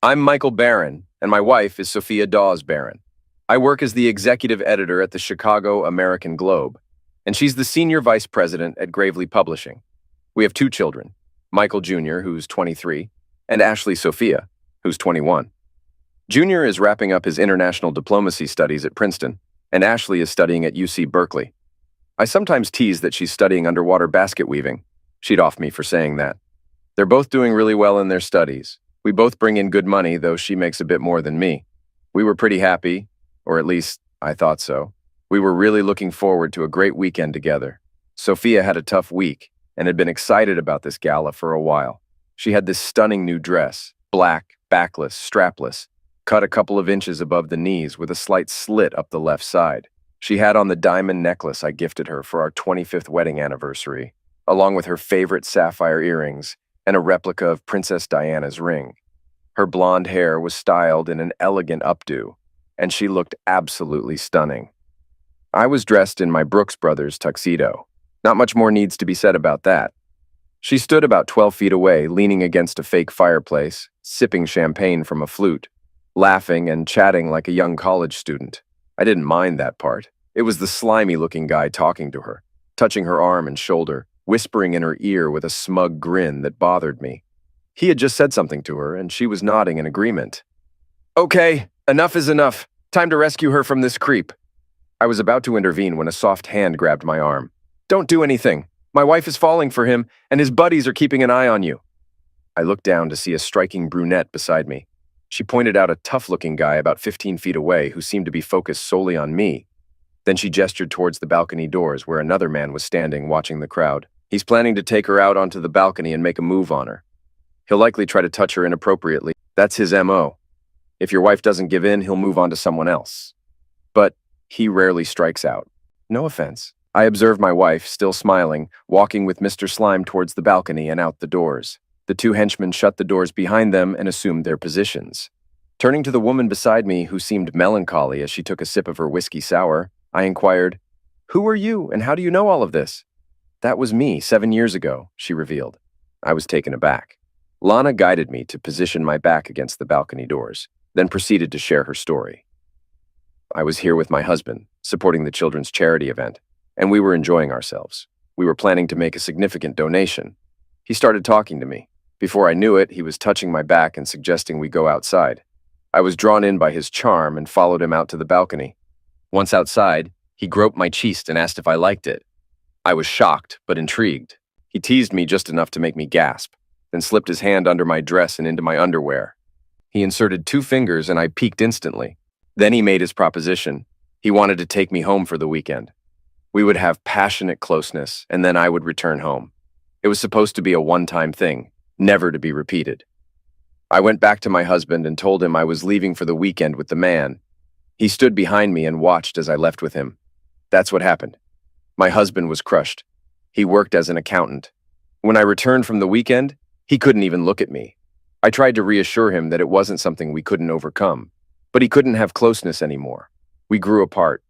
I'm Michael Barron, and my wife is Sophia Dawes Barron. I work as the executive editor at the Chicago American Globe, and she's the senior vice president at Gravely Publishing. We have two children, Michael Jr., who's 23, and Ashley Sophia, who's 21. Junior is wrapping up his international diplomacy studies at Princeton, and Ashley is studying at UC Berkeley. I sometimes tease that she's studying underwater basket weaving. She'd off me for saying that. They're both doing really well in their studies. We both bring in good money, though she makes a bit more than me. We were pretty happy, or at least I thought so. We were really looking forward to a great weekend together. Sophia had a tough week and had been excited about this gala for a while. She had this stunning new dress, black, backless, strapless, cut a couple of inches above the knees with a slight slit up the left side. She had on the diamond necklace I gifted her for our 25th wedding anniversary, along with her favorite sapphire earrings and a replica of Princess Diana's ring. Her blonde hair was styled in an elegant updo, and she looked absolutely stunning. I was dressed in my Brooks Brothers tuxedo. Not much more needs to be said about that. She stood about 12 feet away, leaning against a fake fireplace, sipping champagne from a flute, laughing and chatting like a young college student. I didn't mind that part. It was the slimy-looking guy talking to her, touching her arm and shoulder, whispering in her ear with a smug grin that bothered me. He had just said something to her, and she was nodding in agreement. "Okay, enough is enough. Time to rescue her from this creep." I was about to intervene when a soft hand grabbed my arm. "Don't do anything. My wife is falling for him, and his buddies are keeping an eye on you." I looked down to see a striking brunette beside me. She pointed out a tough-looking guy about 15 feet away who seemed to be focused solely on me. Then she gestured towards the balcony doors where another man was standing watching the crowd. He's planning to take her out onto the balcony and make a move on her. He'll likely try to touch her inappropriately. That's his MO. If your wife doesn't give in, he'll move on to someone else. But he rarely strikes out. No offense. I observed my wife, still smiling, walking with Mr. Slime towards the balcony and out the doors. The two henchmen shut the doors behind them and assumed their positions. Turning to the woman beside me, who seemed melancholy as she took a sip of her whiskey sour, I inquired, "Who are you, and how do you know all of this?" "That was me 7 years ago," she revealed. I was taken aback. Lana guided me to position my back against the balcony doors, then proceeded to share her story. "I was here with my husband, supporting the children's charity event, and we were enjoying ourselves. We were planning to make a significant donation. He started talking to me. Before I knew it, he was touching my back and suggesting we go outside. I was drawn in by his charm and followed him out to the balcony. Once outside, he groped my chest and asked if I liked it. I was shocked, but intrigued. He teased me just enough to make me gasp, then slipped his hand under my dress and into my underwear. He inserted 2 fingers and I peeked instantly. Then he made his proposition. He wanted to take me home for the weekend. We would have passionate closeness, and then I would return home. It was supposed to be a one-time thing, never to be repeated. I went back to my husband and told him I was leaving for the weekend with the man. He stood behind me and watched as I left with him. That's what happened. My husband was crushed. He worked as an accountant. When I returned from the weekend, he couldn't even look at me. I tried to reassure him that it wasn't something we couldn't overcome, but he couldn't have closeness anymore. We grew apart.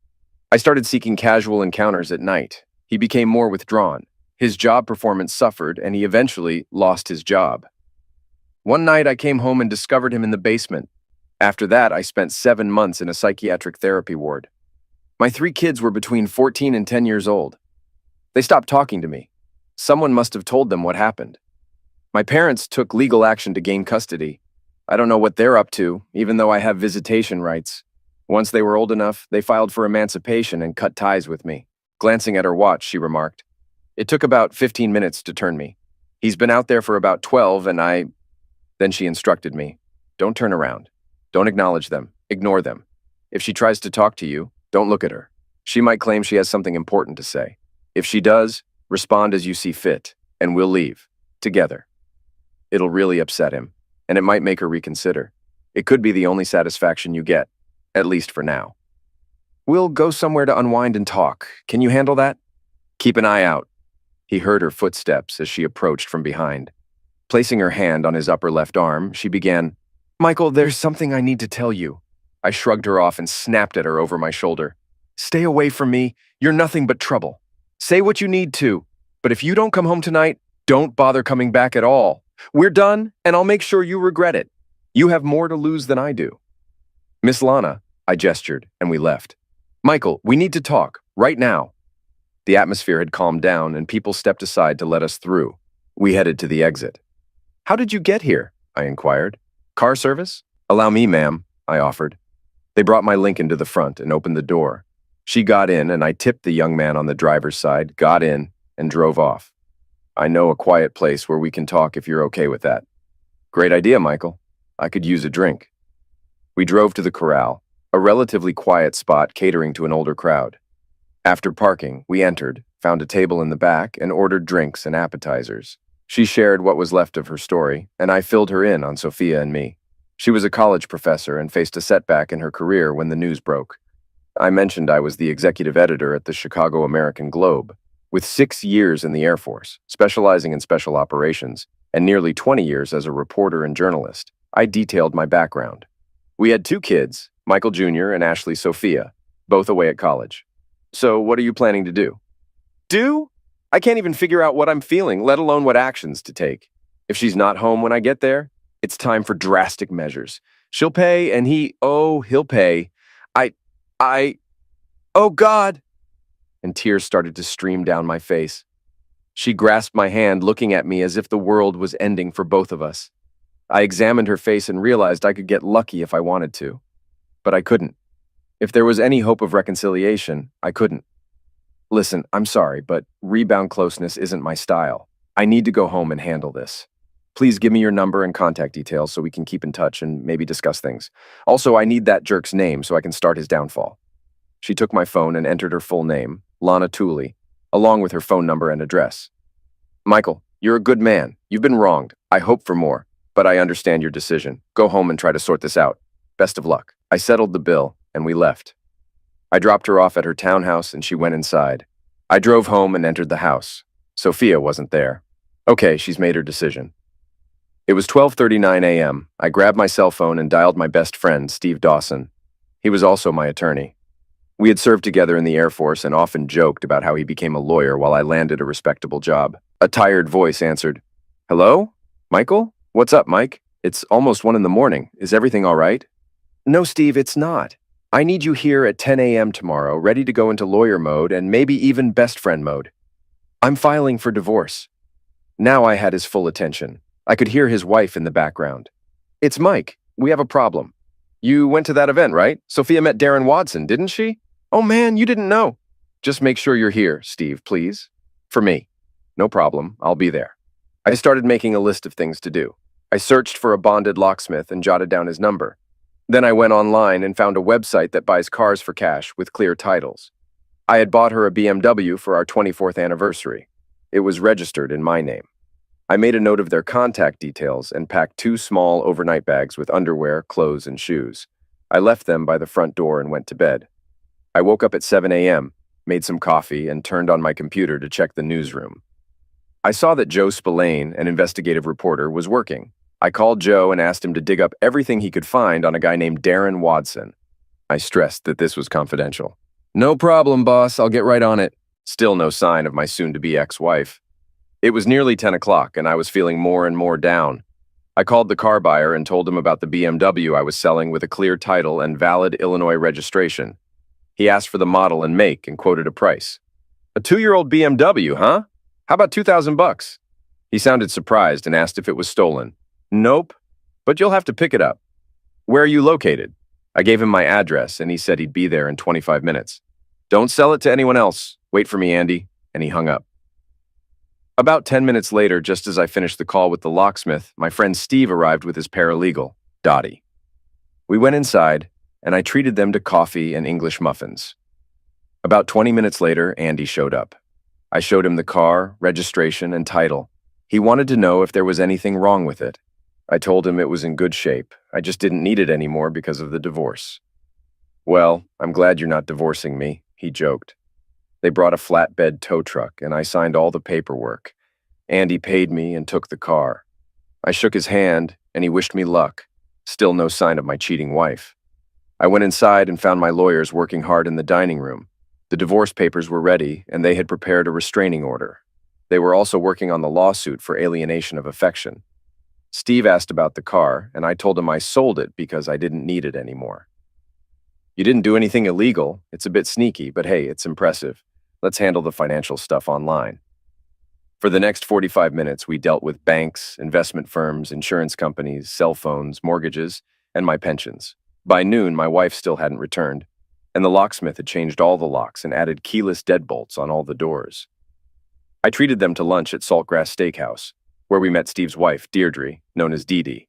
I started seeking casual encounters at night. He became more withdrawn. His job performance suffered, and he eventually lost his job. One night, I came home and discovered him in the basement. After that, I spent 7 months in a psychiatric therapy ward. My 3 kids were between 14 and 10 years old. They stopped talking to me. Someone must have told them what happened. My parents took legal action to gain custody. I don't know what they're up to, even though I have visitation rights. Once they were old enough, they filed for emancipation and cut ties with me. Glancing at her watch, she remarked, "It took about 15 minutes to turn me. He's been out there for about 12 and I..." Then she instructed me, "Don't turn around. Don't acknowledge them. Ignore them. If she tries to talk to you, don't look at her. She might claim she has something important to say. If she does, respond as you see fit, and we'll leave. Together." It'll really upset him, and it might make her reconsider. It could be the only satisfaction you get, at least for now. "We'll go somewhere to unwind and talk. Can you handle that?" "Keep an eye out." He heard her footsteps as she approached from behind. Placing her hand on his upper left arm, she began, "Michael, there's something I need to tell you." I shrugged her off and snapped at her over my shoulder. "Stay away from me. You're nothing but trouble. Say what you need to, but if you don't come home tonight, don't bother coming back at all. We're done, and I'll make sure you regret it." You have more to lose than I do. Miss Lana, I gestured, and we left. Michael, we need to talk, right now. The atmosphere had calmed down, and people stepped aside to let us through. We headed to the exit. How did you get here? I inquired. Car service? Allow me, ma'am, I offered. They brought my Lincoln to the front and opened the door. She got in, and I tipped the young man on the driver's side, got in, and drove off. I know a quiet place where we can talk if you're okay with that. Great idea, Michael. I could use a drink. We drove to the corral, a relatively quiet spot catering to an older crowd. After parking, we entered, found a table in the back, and ordered drinks and appetizers. She shared what was left of her story, and I filled her in on Sophia and me. She was a college professor and faced a setback in her career when the news broke. I mentioned I was the executive editor at the Chicago American Globe, with 6 years in the Air Force, specializing in special operations, and nearly 20 years as a reporter and journalist. I detailed my background. We had 2 kids, Michael Jr. and Ashley Sophia, both away at college. So what are you planning to do? Do? I can't even figure out what I'm feeling, let alone what actions to take. If she's not home when I get there, it's time for drastic measures. She'll pay, and he'll pay. Oh God! And tears started to stream down my face. She grasped my hand, looking at me as if the world was ending for both of us. I examined her face and realized I could get lucky if I wanted to. But I couldn't. If there was any hope of reconciliation, I couldn't. Listen, I'm sorry, but rebound closeness isn't my style. I need to go home and handle this. Please give me your number and contact details so we can keep in touch and maybe discuss things. Also, I need that jerk's name so I can start his downfall. She took my phone and entered her full name, Lana Tooley, along with her phone number and address. Michael, you're a good man. You've been wronged. I hope for more, but I understand your decision. Go home and try to sort this out. Best of luck. I settled the bill, and we left. I dropped her off at her townhouse, and she went inside. I drove home and entered the house. Sophia wasn't there. Okay, she's made her decision. It was 12:39 a.m. I grabbed my cell phone and dialed my best friend, Steve Dawson. He was also my attorney. We had served together in the Air Force and often joked about how he became a lawyer while I landed a respectable job. A tired voice answered, "Hello? Michael? What's up, Mike? It's almost 1 in the morning. Is everything all right?" "No, Steve, it's not. I need you here at 10 a.m. tomorrow, ready to go into lawyer mode and maybe even best friend mode. I'm filing for divorce." Now I had his full attention. I could hear his wife in the background. "It's Mike. We have a problem. You went to that event, right? Sophia met Darren Watson, didn't she? Oh man, you didn't know. Just make sure you're here, Steve, please. For me. No problem. I'll be there." I started making a list of things to do. I searched for a bonded locksmith and jotted down his number. Then I went online and found a website that buys cars for cash with clear titles. I had bought her a BMW for our 24th anniversary. It was registered in my name. I made a note of their contact details and packed 2 small overnight bags with underwear, clothes, and shoes. I left them by the front door and went to bed. I woke up at 7 a.m., made some coffee, and turned on my computer to check the newsroom. I saw that Joe Spillane, an investigative reporter, was working. I called Joe and asked him to dig up everything he could find on a guy named Darren Watson. I stressed that this was confidential. "No problem, boss. I'll get right on it." Still no sign of my soon-to-be ex-wife. It was nearly 10 o'clock, and I was feeling more and more down. I called the car buyer and told him about the BMW I was selling with a clear title and valid Illinois registration. He asked for the model and make and quoted a price. "A 2-year-old BMW, huh? How about $2,000? He sounded surprised and asked if it was stolen. "Nope, but you'll have to pick it up." "Where are you located?" I gave him my address, and he said he'd be there in 25 minutes. "Don't sell it to anyone else. Wait for me, Andy," and he hung up. About 10 minutes later, just as I finished the call with the locksmith, my friend Steve arrived with his paralegal, Dottie. We went inside, and I treated them to coffee and English muffins. About 20 minutes later, Andy showed up. I showed him the car, registration, and title. He wanted to know if there was anything wrong with it. I told him it was in good shape. I just didn't need it anymore because of the divorce. "Well, I'm glad you're not divorcing me," he joked. They brought a flatbed tow truck, and I signed all the paperwork. Andy paid me and took the car. I shook his hand, and he wished me luck. Still no sign of my cheating wife. I went inside and found my lawyers working hard in the dining room. The divorce papers were ready, and they had prepared a restraining order. They were also working on the lawsuit for alienation of affection. Steve asked about the car, and I told him I sold it because I didn't need it anymore. You didn't do anything illegal. It's a bit sneaky, but hey, it's impressive. Let's handle the financial stuff online. For the next 45 minutes, we dealt with banks, investment firms, insurance companies, cell phones, mortgages, and my pensions. By noon, my wife still hadn't returned, and the locksmith had changed all the locks and added keyless deadbolts on all the doors. I treated them to lunch at Saltgrass Steakhouse, where we met Steve's wife, Deirdre, known as Dee Dee.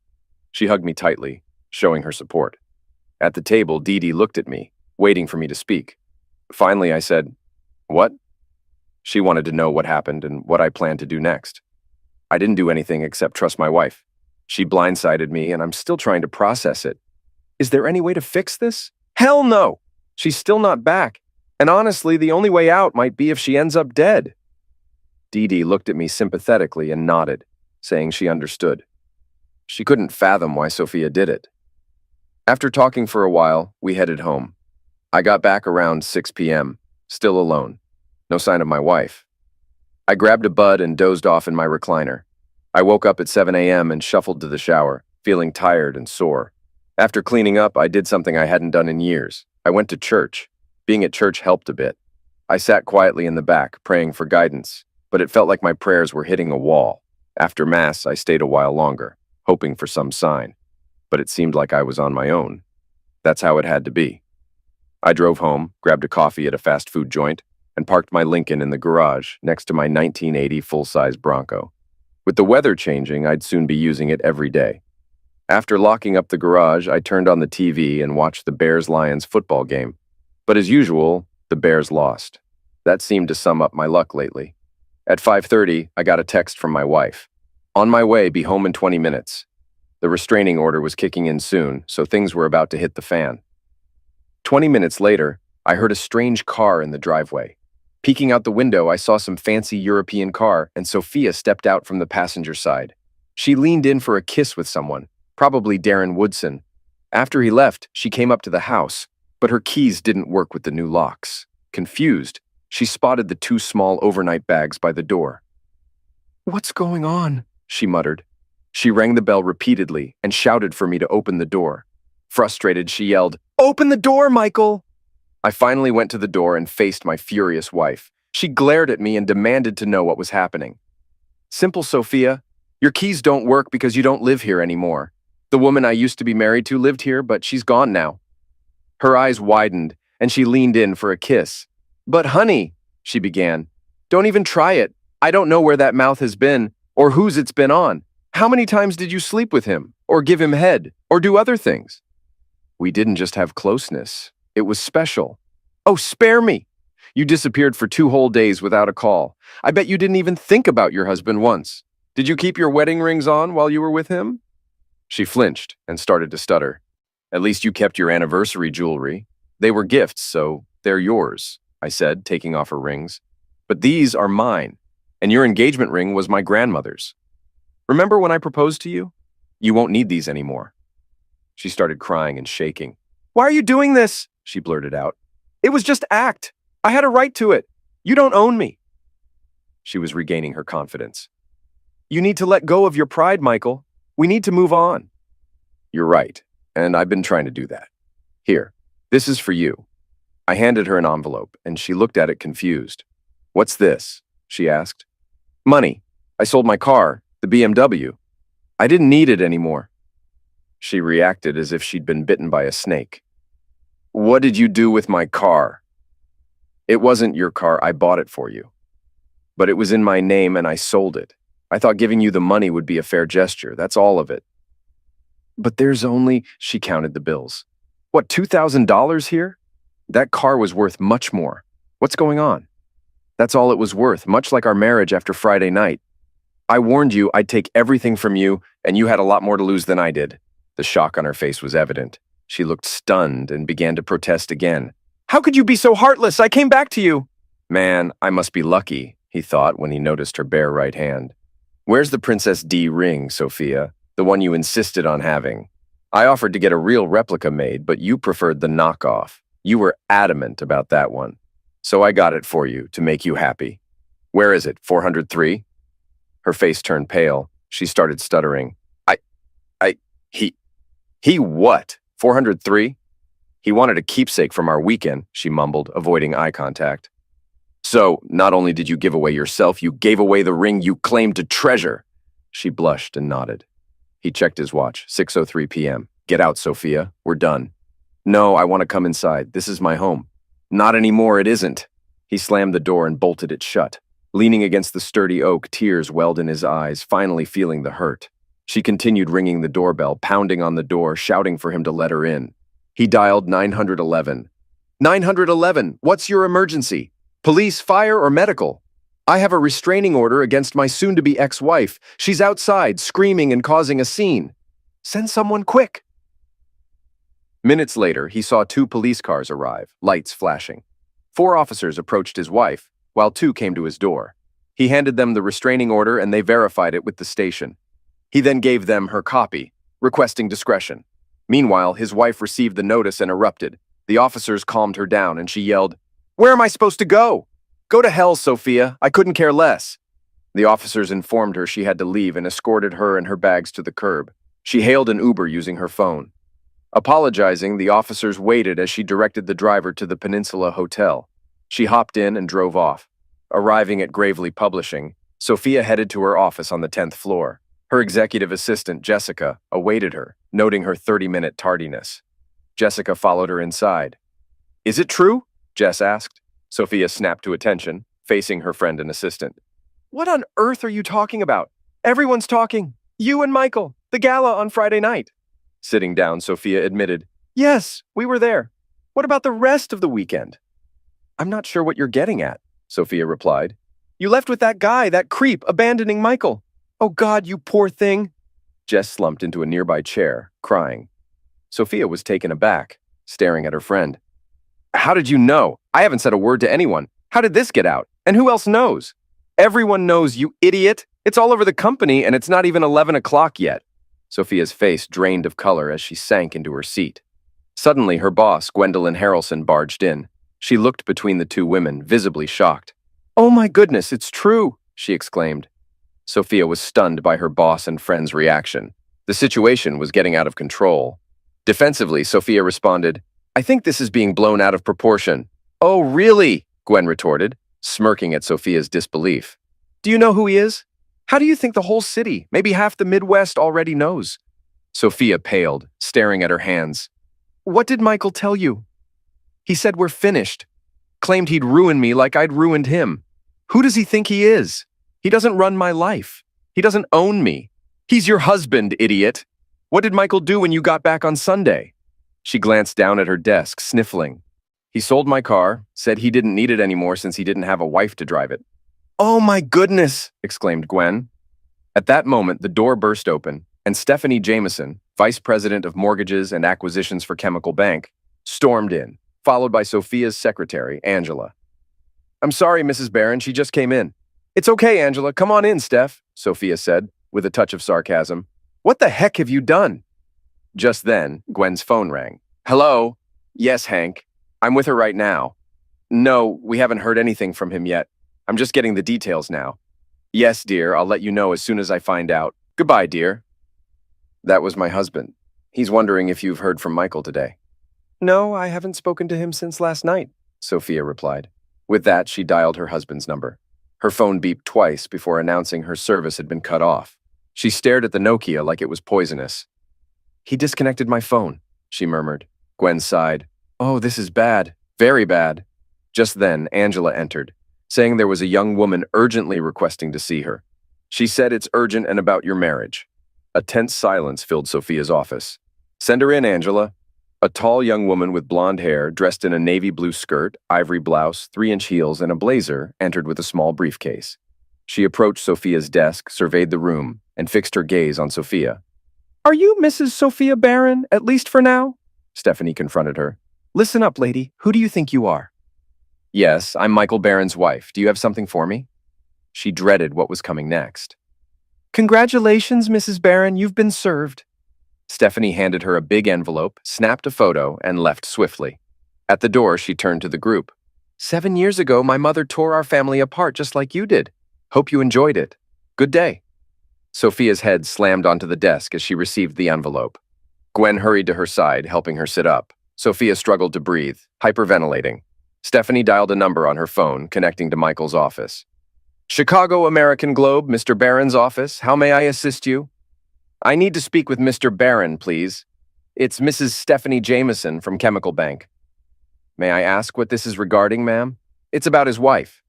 She hugged me tightly, showing her support. At the table, Dee Dee looked at me, waiting for me to speak. Finally, I said, "What?" She wanted to know what happened and what I planned to do next. I didn't do anything except trust my wife. She blindsided me, and I'm still trying to process it. Is there any way to fix this? Hell no! She's still not back. And honestly, the only way out might be if she ends up dead. Dee Dee looked at me sympathetically and nodded, saying she understood. She couldn't fathom why Sophia did it. After talking for a while, we headed home. I got back around 6 p.m., still alone. No sign of my wife. I grabbed a bud and dozed off in my recliner. I woke up at 7 a.m. and shuffled to the shower, feeling tired and sore. After cleaning up, I did something I hadn't done in years. I went to church. Being at church helped a bit. I sat quietly in the back, praying for guidance, but it felt like my prayers were hitting a wall. After Mass, I stayed a while longer, hoping for some sign, but it seemed like I was on my own. That's how it had to be. I drove home, grabbed a coffee at a fast food joint, and parked my Lincoln in the garage next to my 1980 full-size Bronco. With the weather changing, I'd soon be using it every day. After locking up the garage, I turned on the TV and watched the Bears-Lions football game. But as usual, the Bears lost. That seemed to sum up my luck lately. At 5:30, I got a text from my wife. On my way, be home in 20 minutes. The restraining order was kicking in soon, so things were about to hit the fan. 20 minutes later, I heard a strange car in the driveway. Peeking out the window, I saw some fancy European car, and Sophia stepped out from the passenger side. She leaned in for a kiss with someone, probably Darren Woodson. After he left, she came up to the house, but her keys didn't work with the new locks. Confused, she spotted the two small overnight bags by the door. "What's going on?" she muttered. She rang the bell repeatedly and shouted for me to open the door. Frustrated, she yelled, "Open the door, Michael!" I finally went to the door and faced my furious wife. She glared at me and demanded to know what was happening. "Simple, Sophia. Your keys don't work because you don't live here anymore. The woman I used to be married to lived here, but she's gone now." Her eyes widened, and she leaned in for a kiss. "But honey," she began, "don't even try it. I don't know where that mouth has been, or whose it's been on. How many times did you sleep with him, or give him head, or do other things?" "We didn't just have closeness. It was special." "Oh, spare me! You disappeared for 2 whole days without a call. I bet you didn't even think about your husband once. Did you keep your wedding rings on while you were with him?" She flinched and started to stutter. "At least you kept your anniversary jewelry. They were gifts, so they're yours," I said, taking off her rings. "But these are mine, and your engagement ring was my grandmother's. Remember when I proposed to you? You won't need these anymore." She started crying and shaking. "Why are you doing this?" she blurted out. "It was just act. I had a right to it. You don't own me." She was regaining her confidence. "You need to let go of your pride, Michael. We need to move on." "You're right, and I've been trying to do that. Here, this is for you." I handed her an envelope, and she looked at it confused. "What's this?" she asked. "Money. I sold my car, the BMW. I didn't need it anymore." She reacted as if she'd been bitten by a snake. "What did you do with my car?" "It wasn't your car. I bought it for you. But it was in my name and I sold it. I thought giving you the money would be a fair gesture. That's all of it." "But there's only," she counted the bills. "What, $2,000 here? That car was worth much more. What's going on?" "That's all it was worth, much like our marriage after Friday night. I warned you I'd take everything from you, and you had a lot more to lose than I did." The shock on her face was evident. She looked stunned and began to protest again. "How could you be so heartless? I came back to you." "Man, I must be lucky," he thought when he noticed her bare right hand. "Where's the Princess D ring, Sophia? The one you insisted on having? I offered to get a real replica made, but you preferred the knockoff. You were adamant about that one. So I got it for you to make you happy. Where is it, 403? Her face turned pale. She started stuttering. He, he what? 403? He wanted a keepsake from our weekend, she mumbled, avoiding eye contact. So, not only did you give away yourself, you gave away the ring you claimed to treasure. She blushed and nodded. He checked his watch, 6:03 p.m. Get out, Sophia. We're done. No, I want to come inside. This is my home. Not anymore, it isn't. He slammed the door and bolted it shut. Leaning against the sturdy oak, tears welled in his eyes, finally feeling the hurt. She continued ringing the doorbell, pounding on the door, shouting for him to let her in. He dialed 911. 911, what's your emergency? Police, fire, or medical? I have a restraining order against my soon-to-be ex-wife. She's outside, screaming and causing a scene. Send someone quick. Minutes later, he saw 2 police cars arrive, lights flashing. 4 officers approached his wife, while 2 came to his door. He handed them the restraining order and they verified it with the station. He then gave them her copy, requesting discretion. Meanwhile, his wife received the notice and erupted. The officers calmed her down and she yelled, "Where am I supposed to go? Go to hell, Sophia. I couldn't care less." The officers informed her she had to leave and escorted her and her bags to the curb. She hailed an Uber using her phone. Apologizing, the officers waited as she directed the driver to the Peninsula Hotel. She hopped in and drove off. Arriving at Gravely Publishing, Sophia headed to her office on the 10th floor. Her executive assistant, Jessica, awaited her, noting her 30-minute tardiness. Jessica followed her inside. "Is it true?" Jess asked. Sophia snapped to attention, facing her friend and assistant. "What on earth are you talking about? Everyone's talking. You and Michael, the gala on Friday night." Sitting down, Sophia admitted, "Yes, we were there. What about the rest of the weekend?" "I'm not sure what you're getting at," Sophia replied. "You left with that guy, that creep, abandoning Michael. Oh God, you poor thing." Jess slumped into a nearby chair, crying. Sophia was taken aback, staring at her friend. "How did you know? I haven't said a word to anyone. How did this get out? And who else knows?" "Everyone knows, you idiot. It's all over the company and it's not even 11 o'clock yet." Sophia's face drained of color as she sank into her seat. Suddenly, her boss, Gwendolyn Harrelson, barged in. She looked between the 2 women, visibly shocked. "Oh my goodness, it's true," she exclaimed. Sophia was stunned by her boss and friend's reaction. The situation was getting out of control. Defensively, Sophia responded, "I think this is being blown out of proportion." "Oh, really?" Gwen retorted, smirking at Sophia's disbelief. "Do you know who he is? How do you think the whole city, maybe half the Midwest, already knows?" Sophia paled, staring at her hands. "What did Michael tell you?" "He said we're finished. Claimed he'd ruin me like I'd ruined him. Who does he think he is? He doesn't run my life. He doesn't own me. He's your husband, idiot. What did Michael do when you got back on Sunday?" She glanced down at her desk, sniffling. "He sold my car, said he didn't need it anymore since he didn't have a wife to drive it." "Oh my goodness!" exclaimed Gwen. At that moment, the door burst open, and Stephanie Jameson, Vice President of Mortgages and Acquisitions for Chemical Bank, stormed in, followed by Sophia's secretary, Angela. "I'm sorry, Mrs. Barron, she just came in." "It's okay, Angela, come on in, Steph," Sophia said, with a touch of sarcasm. "What the heck have you done?" Just then, Gwen's phone rang. "Hello? Yes, Hank. I'm with her right now." "No, we haven't heard anything from him yet. I'm just getting the details now." "Yes, dear, I'll let you know as soon as I find out. Goodbye, dear." "That was my husband. He's wondering if you've heard from Michael today." "No, I haven't spoken to him since last night," Sophia replied. With that, she dialed her husband's number. Her phone beeped twice before announcing her service had been cut off. She stared at the Nokia like it was poisonous. "He disconnected my phone," she murmured. Gwen sighed. "Oh, this is bad. Very bad." Just then, Angela entered, saying there was a young woman urgently requesting to see her. She said it's urgent and about your marriage. A tense silence filled Sophia's office. "Send her in, Angela." A tall young woman with blonde hair, dressed in a navy blue skirt, ivory blouse, 3-inch heels, and a blazer, entered with a small briefcase. She approached Sophia's desk, surveyed the room, and fixed her gaze on Sophia. "Are you Mrs. Sophia Barron, at least for now?" Stephanie confronted her. "Listen up, lady. Who do you think you are?" "Yes, I'm Michael Barron's wife. Do you have something for me?" She dreaded what was coming next. "Congratulations, Mrs. Barron. You've been served." Stephanie handed her a big envelope, snapped a photo, and left swiftly. At the door, she turned to the group. 7 years ago, my mother tore our family apart just like you did. Hope you enjoyed it. Good day." Sophia's head slammed onto the desk as she received the envelope. Gwen hurried to her side, helping her sit up. Sophia struggled to breathe, hyperventilating. Stephanie dialed a number on her phone, connecting to Michael's office. Chicago American Globe, Mr. Barron's office. How may I assist you? I need to speak with Mr. Barron, please. It's Mrs. Stephanie Jameson from Chemical Bank. May I ask what this is regarding, ma'am? It's about his wife.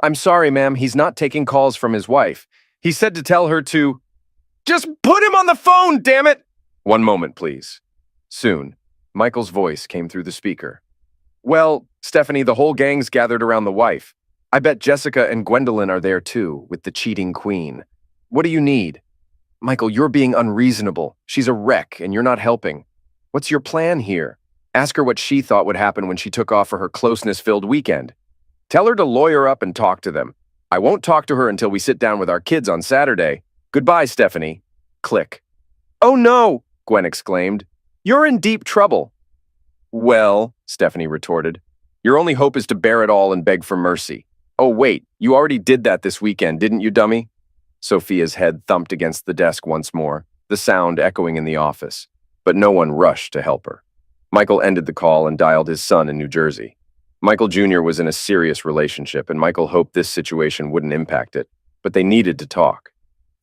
I'm sorry, ma'am, he's not taking calls from his wife. He said to tell her to... Just put him on the phone, damn it! One moment, please. Soon, Michael's voice came through the speaker. Well, Stephanie, the whole gang's gathered around the wife. I bet Jessica and Gwendolyn are there too, with the cheating queen. What do you need? Michael, you're being unreasonable. She's a wreck, and you're not helping. What's your plan here? Ask her what she thought would happen when she took off for her closeness-filled weekend. Tell her to lawyer up and talk to them. I won't talk to her until we sit down with our kids on Saturday. Goodbye, Stephanie. Click. Oh no, Gwen exclaimed. You're in deep trouble. Well, Stephanie retorted, your only hope is to bear it all and beg for mercy. Oh wait, you already did that this weekend, didn't you, dummy? Sophia's head thumped against the desk once more, the sound echoing in the office, but no one rushed to help her. Michael ended the call and dialed his son in New Jersey. Michael Jr. was in a serious relationship, and Michael hoped this situation wouldn't impact it, but they needed to talk.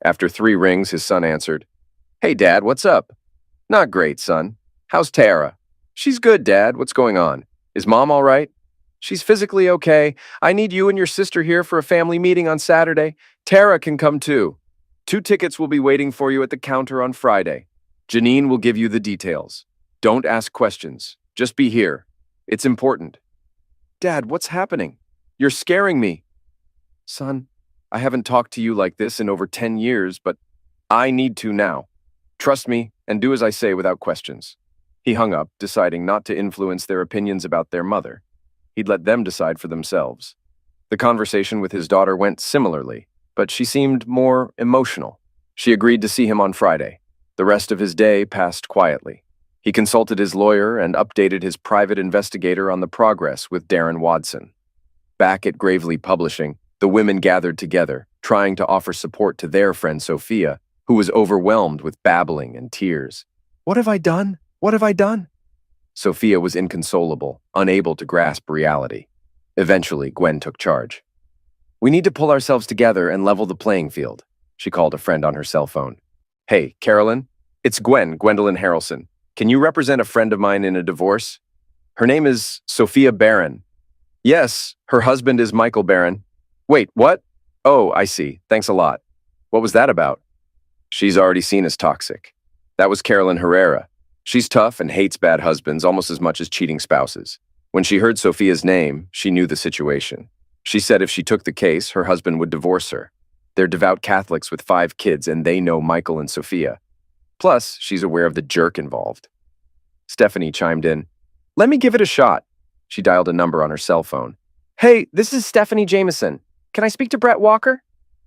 After 3 rings, his son answered, Hey, Dad, what's up? Not great, son. How's Tara? She's good, Dad. What's going on? Is Mom all right? She's physically okay. I need you and your sister here for a family meeting on Saturday. Tara can come too. 2 tickets will be waiting for you at the counter on Friday. Janine will give you the details. Don't ask questions. Just be here. It's important. Dad, what's happening? You're scaring me. Son, I haven't talked to you like this in over 10 years, but I need to now. Trust me and do as I say without questions. He hung up, deciding not to influence their opinions about their mother. He'd let them decide for themselves. The conversation with his daughter went similarly, but she seemed more emotional. She agreed to see him on Friday. The rest of his day passed quietly. He consulted his lawyer and updated his private investigator on the progress with Darren Watson. Back at Gravely Publishing, the women gathered together, trying to offer support to their friend Sophia, who was overwhelmed with babbling and tears. What have I done? What have I done? Sophia was inconsolable, unable to grasp reality. Eventually, Gwen took charge. We need to pull ourselves together and level the playing field, she called a friend on her cell phone. Hey, Carolyn, it's Gwendolyn Harrelson. Can you represent a friend of mine in a divorce? Her name is Sophia Barron. Yes, her husband is Michael Barron. Wait, what? Oh, I see. Thanks a lot. What was that about? She's already seen as toxic. That was Carolyn Herrera. She's tough and hates bad husbands almost as much as cheating spouses. When she heard Sophia's name, she knew the situation. She said if she took the case, her husband would divorce her. They're devout Catholics with 5 kids, and they know Michael and Sophia. Plus, she's aware of the jerk involved. Stephanie chimed in. Let me give it a shot. She dialed a number on her cell phone. Hey, this is Stephanie Jameson. Can I speak to Brett Walker?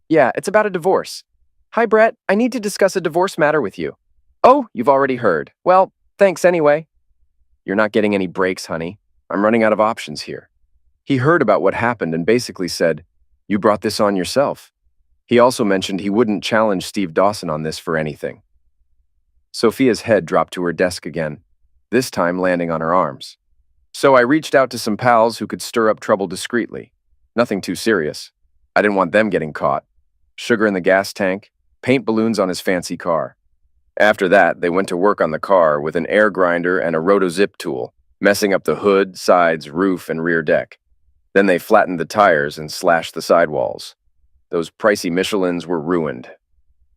Yeah, it's about a divorce. Hi, Brett. I need to discuss a divorce matter with you. Oh, you've already heard. Well, thanks anyway. You're not getting any breaks, honey. I'm running out of options here. He heard about what happened and basically said, You brought this on yourself. He also mentioned he wouldn't challenge Steve Dawson on this for anything. Sophia's head dropped to her desk again, this time landing on her arms. So I reached out to some pals who could stir up trouble discreetly. Nothing too serious. I didn't want them getting caught. Sugar in the gas tank, paint balloons on his fancy car. After that, they went to work on the car with an air grinder and a rotozip tool, messing up the hood, sides, roof, and rear deck. Then they flattened the tires and slashed the sidewalls. Those pricey Michelins were ruined.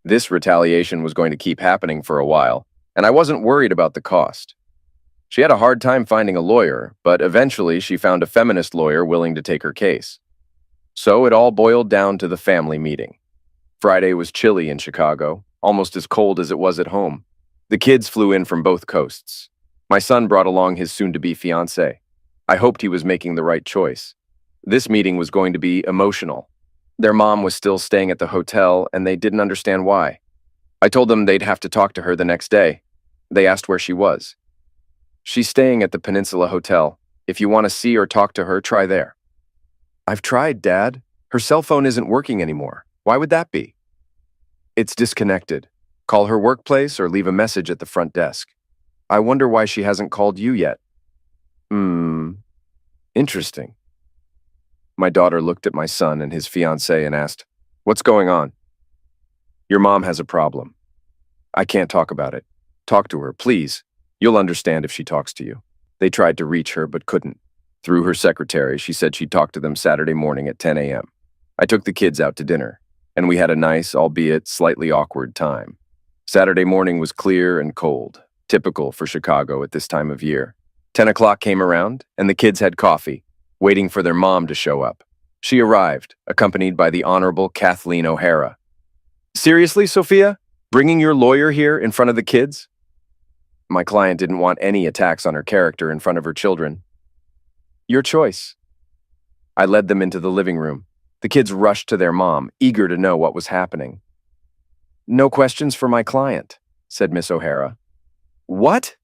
This retaliation was going to keep happening for a while, and I wasn't worried about the cost. She had a hard time finding a lawyer, but eventually she found a feminist lawyer willing to take her case. So it all boiled down to the family meeting. Friday was chilly in Chicago, almost as cold as it was at home. The kids flew in from both coasts. My son brought along his soon-to-be fiancé. I hoped he was making the right choice. This meeting was going to be emotional. Their mom was still staying at the hotel, and they didn't understand why. I told them they'd have to talk to her the next day. They asked where she was. She's staying at the Peninsula Hotel. If you want to see or talk to her, try there. I've tried, Dad. Her cell phone isn't working anymore. Why would that be? It's disconnected. Call her workplace or leave a message at the front desk. I wonder why she hasn't called you yet. Hmm, interesting. My daughter looked at my son and his fiancée and asked, "What's going on?" "Your mom has a problem. I can't talk about it. Talk to her, please. You'll understand if she talks to you." They tried to reach her but couldn't. Through her secretary, she said she'd talk to them Saturday morning at 10 a.m. I took the kids out to dinner, and we had a nice, albeit slightly awkward time. Saturday morning was clear and cold, typical for Chicago at this time of year. 10 o'clock came around, and the kids had coffee, waiting for their mom to show up. She arrived, accompanied by the Honorable Kathleen O'Hara. "Seriously, Sophia? Bringing your lawyer here in front of the kids?" My client didn't want any attacks on her character in front of her children. "Your choice." I led them into the living room. The kids rushed to their mom, eager to know what was happening. "No questions for my client," said Miss O'Hara. "What?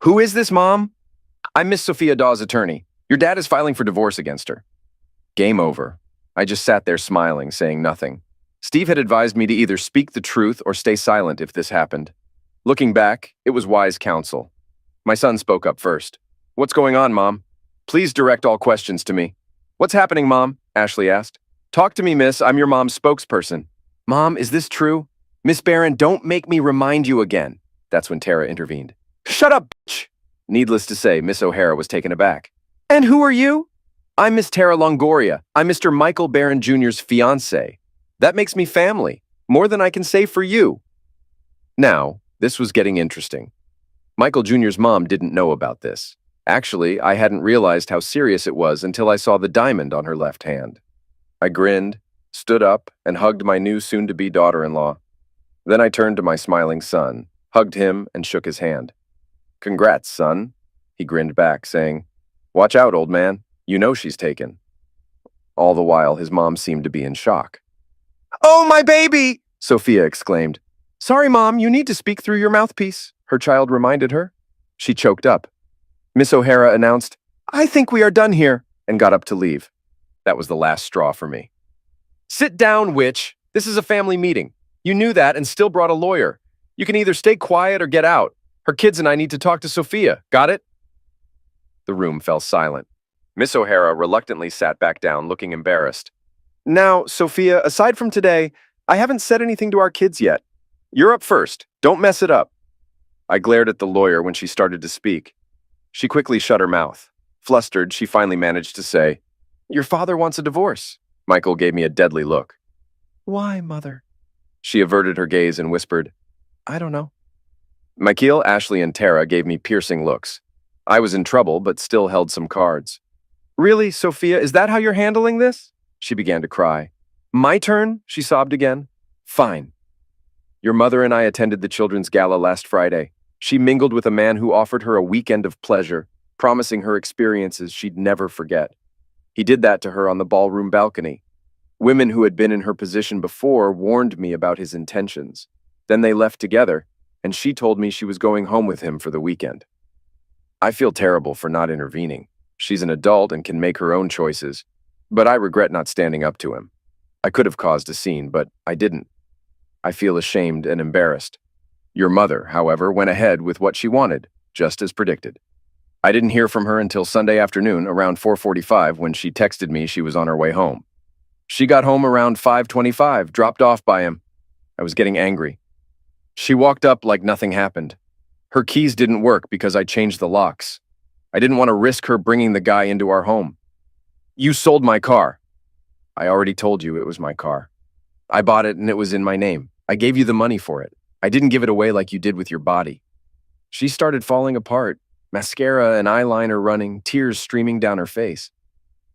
Who is this, Mom?" "I'm Miss Sophia Dawes' attorney. Your dad is filing for divorce against her." Game over. I just sat there smiling, saying nothing. Steve had advised me to either speak the truth or stay silent if this happened. Looking back, it was wise counsel. My son spoke up first. "What's going on, Mom? Please direct all questions to me." "What's happening, Mom?" Ashley asked. "Talk to me, miss. I'm your mom's spokesperson." "Mom, is this true?" "Miss Barron, don't make me remind you again." That's when Tara intervened. "Shut up, bitch!" Needless to say, Miss O'Hara was taken aback. "And who are you?" "I'm Miss Tara Longoria. I'm Mr. Michael Barron Jr.'s fiancée. That makes me family, more than I can say for you." Now, this was getting interesting. Michael Jr.'s mom didn't know about this. Actually, I hadn't realized how serious it was until I saw the diamond on her left hand. I grinned, stood up, and hugged my new soon-to-be daughter-in-law. Then I turned to my smiling son, hugged him, and shook his hand. "Congrats, son." He grinned back, saying, "Watch out, old man. You know she's taken." All the while, his mom seemed to be in shock. "Oh, my baby!" Sophia exclaimed. "Sorry, Mom, you need to speak through your mouthpiece," her child reminded her. She choked up. Miss O'Hara announced, "I think we are done here," and got up to leave. That was the last straw for me. "Sit down, witch. This is a family meeting. You knew that and still brought a lawyer. You can either stay quiet or get out. Her kids and I need to talk to Sophia. Got it?" The room fell silent. Miss O'Hara reluctantly sat back down, looking embarrassed. "Now, Sophia, aside from today, I haven't said anything to our kids yet. You're up first. Don't mess it up." I glared at the lawyer when she started to speak. She quickly shut her mouth. Flustered, she finally managed to say, "Your father wants a divorce." Michael gave me a deadly look. "Why, Mother?" She averted her gaze and whispered, "I don't know." Michael, Ashley, and Tara gave me piercing looks. I was in trouble, but still held some cards. "Really, Sophia, is that how you're handling this?" She began to cry. "My turn?" she sobbed again. "Fine. Your mother and I attended the children's gala last Friday. She mingled with a man who offered her a weekend of pleasure, promising her experiences she'd never forget. He did that to her on the ballroom balcony. Women who had been in her position before warned me about his intentions. Then they left together, and she told me she was going home with him for the weekend. I feel terrible for not intervening. She's an adult and can make her own choices, but I regret not standing up to him. I could have caused a scene, but I didn't. I feel ashamed and embarrassed. Your mother, however, went ahead with what she wanted, just as predicted. I didn't hear from her until Sunday afternoon around 4:45 when she texted me she was on her way home. She got home around 5:25, dropped off by him. I was getting angry. She walked up like nothing happened. Her keys didn't work because I changed the locks. I didn't want to risk her bringing the guy into our home. "You sold my car." "I already told you it was my car. I bought it and it was in my name. I gave you the money for it. I didn't give it away like you did with your body." She started falling apart, mascara and eyeliner running, tears streaming down her face.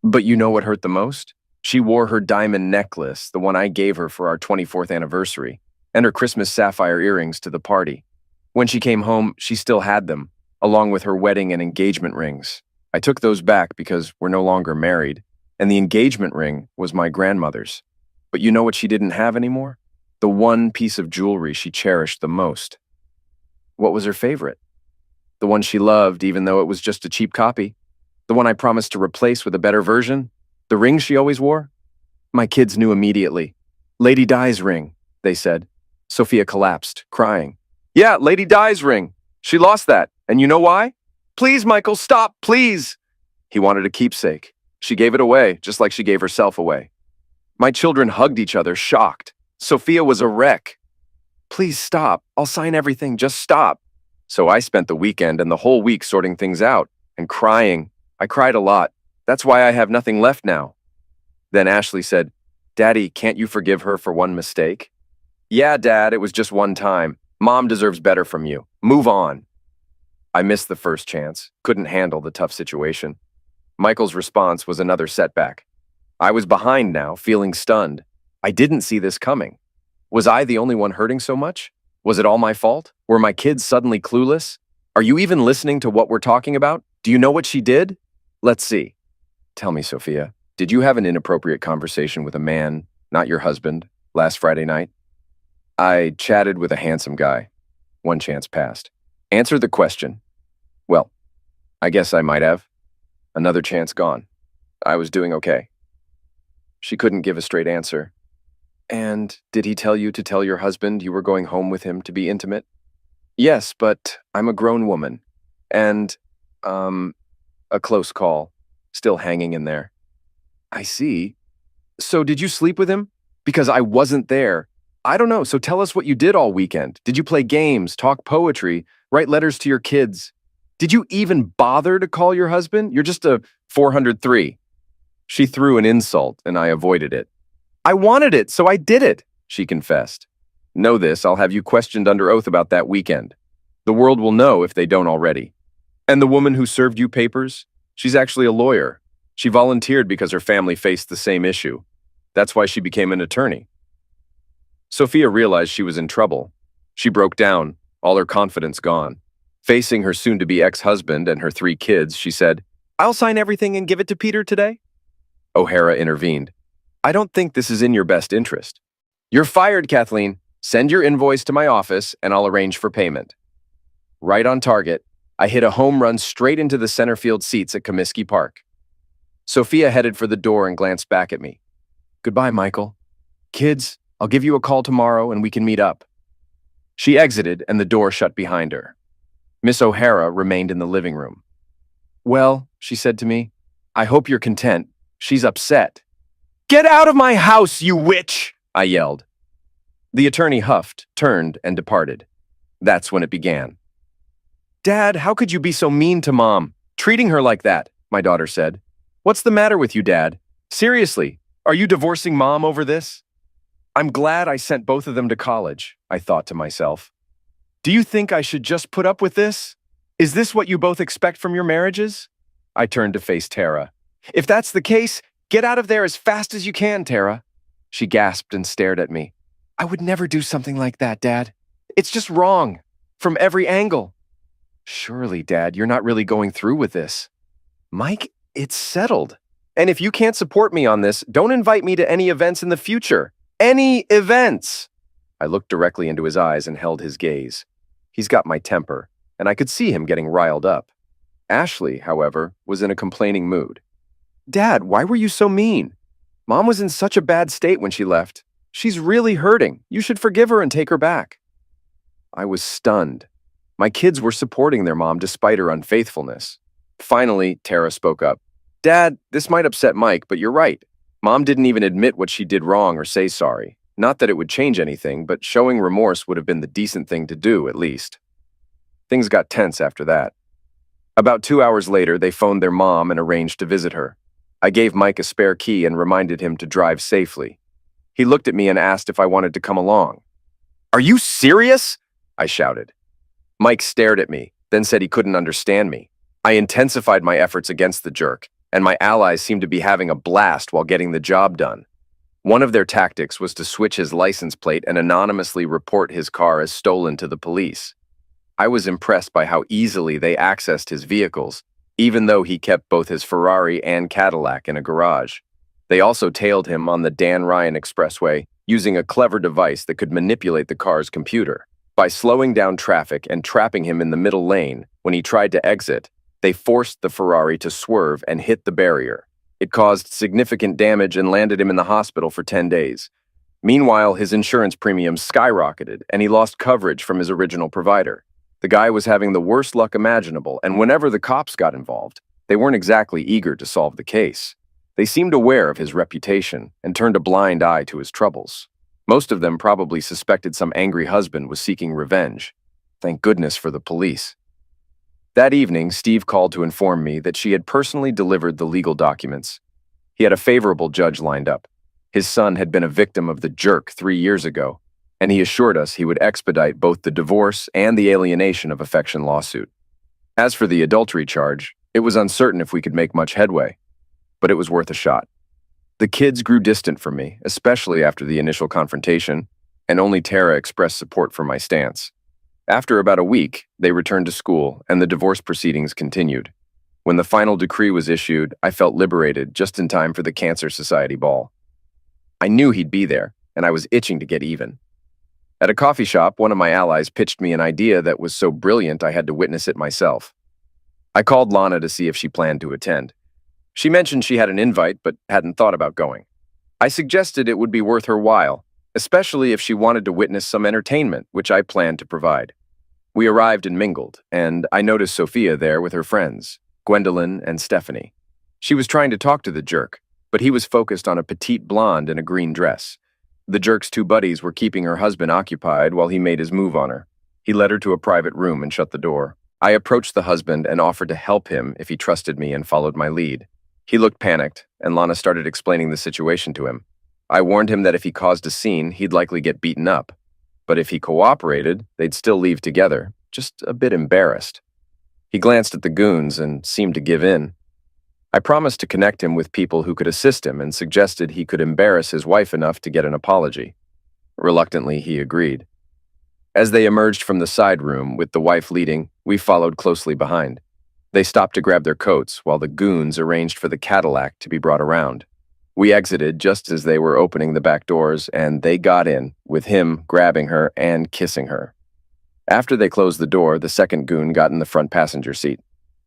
But you know what hurt the most? She wore her diamond necklace, the one I gave her for our 24th anniversary, and her Christmas sapphire earrings to the party. When she came home, she still had them, along with her wedding and engagement rings. I took those back because we're no longer married, and the engagement ring was my grandmother's. But you know what she didn't have anymore? The one piece of jewelry she cherished the most. What was her favorite? The one she loved, even though it was just a cheap copy. The one I promised to replace with a better version. The ring she always wore. My kids knew immediately. "Lady Di's ring," they said. Sophia collapsed, crying. Yeah, Lady Di's ring. She lost that. And you know why? Please, Michael, stop, please. He wanted a keepsake. She gave it away, just like she gave herself away. My children hugged each other, shocked. Sophia was a wreck. Please stop. I'll sign everything. Just stop. So I spent the weekend and the whole week sorting things out and crying. I cried a lot. That's why I have nothing left now. Then Ashley said, Daddy, can't you forgive her for one mistake? Yeah, Dad, it was just one time. Mom deserves better from you. Move on. I missed the first chance, couldn't handle the tough situation. Michael's response was another setback. I was behind now, feeling stunned. I didn't see this coming. Was I the only one hurting so much? Was it all my fault? Were my kids suddenly clueless? Are you even listening to what we're talking about? Do you know what she did? Let's see. Tell me, Sophia, did you have an inappropriate conversation with a man, not your husband, last Friday night? I chatted with a handsome guy. One chance passed. Answer the question. Well, I guess I might have. Another chance gone. I was doing okay. She couldn't give a straight answer. And did he tell you to tell your husband you were going home with him to be intimate? Yes, but I'm a grown woman. And, a close call. Still hanging in there. I see. So did you sleep with him? Because I wasn't there. I don't know, so tell us what you did all weekend. Did you play games, talk poetry, write letters to your kids? Did you even bother to call your husband? You're just a 403. She threw an insult, and I avoided it. I wanted it, so I did it, she confessed. Know this, I'll have you questioned under oath about that weekend. The world will know if they don't already. And the woman who served you papers? She's actually a lawyer. She volunteered because her family faced the same issue. That's why she became an attorney. Sophia realized she was in trouble. She broke down, all her confidence gone. Facing her soon-to-be ex-husband and her 3 kids, she said, I'll sign everything and give it to Peter today. O'Hara intervened. I don't think this is in your best interest. You're fired, Kathleen. Send your invoice to my office and I'll arrange for payment. Right on target, I hit a home run straight into the center field seats at Comiskey Park. Sophia headed for the door and glanced back at me. Goodbye, Michael. Kids, I'll give you a call tomorrow and we can meet up. She exited and the door shut behind her. Miss O'Hara remained in the living room. Well, she said to me, I hope you're content. She's upset. Get out of my house, you witch! I yelled. The attorney huffed, turned, and departed. That's when it began. Dad, how could you be so mean to Mom? Treating her like that, my daughter said. What's the matter with you, Dad? Seriously, are you divorcing Mom over this? I'm glad I sent both of them to college, I thought to myself. Do you think I should just put up with this? Is this what you both expect from your marriages? I turned to face Tara. If that's the case, get out of there as fast as you can, Tara. She gasped and stared at me. I would never do something like that, Dad. It's just wrong. From every angle. Surely, Dad, you're not really going through with this. Mike, it's settled. And if you can't support me on this, don't invite me to any events in the future. Any events! I looked directly into his eyes and held his gaze. He's got my temper, and I could see him getting riled up. Ashley, however, was in a complaining mood. Dad, why were you so mean? Mom was in such a bad state when she left. She's really hurting. You should forgive her and take her back. I was stunned. My kids were supporting their mom despite her unfaithfulness. Finally, Tara spoke up. Dad, this might upset Mike, but you're right. Mom didn't even admit what she did wrong or say sorry. Not that it would change anything, but showing remorse would have been the decent thing to do, at least. Things got tense after that. About 2 hours later, they phoned their mom and arranged to visit her. I gave Mike a spare key and reminded him to drive safely. He looked at me and asked if I wanted to come along. Are you serious? I shouted. Mike stared at me, then said he couldn't understand me. I intensified my efforts against the jerk, and my allies seemed to be having a blast while getting the job done. One of their tactics was to switch his license plate and anonymously report his car as stolen to the police. I was impressed by how easily they accessed his vehicles, even though he kept both his Ferrari and Cadillac in a garage. They also tailed him on the Dan Ryan Expressway using a clever device that could manipulate the car's computer. By slowing down traffic and trapping him in the middle lane when he tried to exit, they forced the Ferrari to swerve and hit the barrier. It caused significant damage and landed him in the hospital for 10 days. Meanwhile, his insurance premiums skyrocketed, and he lost coverage from his original provider. The guy was having the worst luck imaginable, and whenever the cops got involved, they weren't exactly eager to solve the case. They seemed aware of his reputation and turned a blind eye to his troubles. Most of them probably suspected some angry husband was seeking revenge. Thank goodness for the police. That evening, Steve called to inform me that she had personally delivered the legal documents. He had a favorable judge lined up. His son had been a victim of the jerk 3 years ago, and he assured us he would expedite both the divorce and the alienation of affection lawsuit. As for the adultery charge, it was uncertain if we could make much headway, but it was worth a shot. The kids grew distant from me, especially after the initial confrontation, and only Tara expressed support for my stance. After about a week, they returned to school, and the divorce proceedings continued. When the final decree was issued, I felt liberated just in time for the Cancer Society ball. I knew he'd be there, and I was itching to get even. At a coffee shop, one of my allies pitched me an idea that was so brilliant I had to witness it myself. I called Lana to see if she planned to attend. She mentioned she had an invite but hadn't thought about going. I suggested it would be worth her while, especially if she wanted to witness some entertainment, which I planned to provide. We arrived and mingled, and I noticed Sophia there with her friends, Gwendolyn and Stephanie. She was trying to talk to the jerk, but he was focused on a petite blonde in a green dress. The jerk's 2 buddies were keeping her husband occupied while he made his move on her. He led her to a private room and shut the door. I approached the husband and offered to help him if he trusted me and followed my lead. He looked panicked, and Lana started explaining the situation to him. I warned him that if he caused a scene, he'd likely get beaten up. But if he cooperated, they'd still leave together, just a bit embarrassed. He glanced at the goons and seemed to give in. I promised to connect him with people who could assist him and suggested he could embarrass his wife enough to get an apology. Reluctantly, he agreed. As they emerged from the side room, with the wife leading, we followed closely behind. They stopped to grab their coats while the goons arranged for the Cadillac to be brought around. We exited just as they were opening the back doors, and they got in, with him grabbing her and kissing her. After they closed the door, the second goon got in the front passenger seat.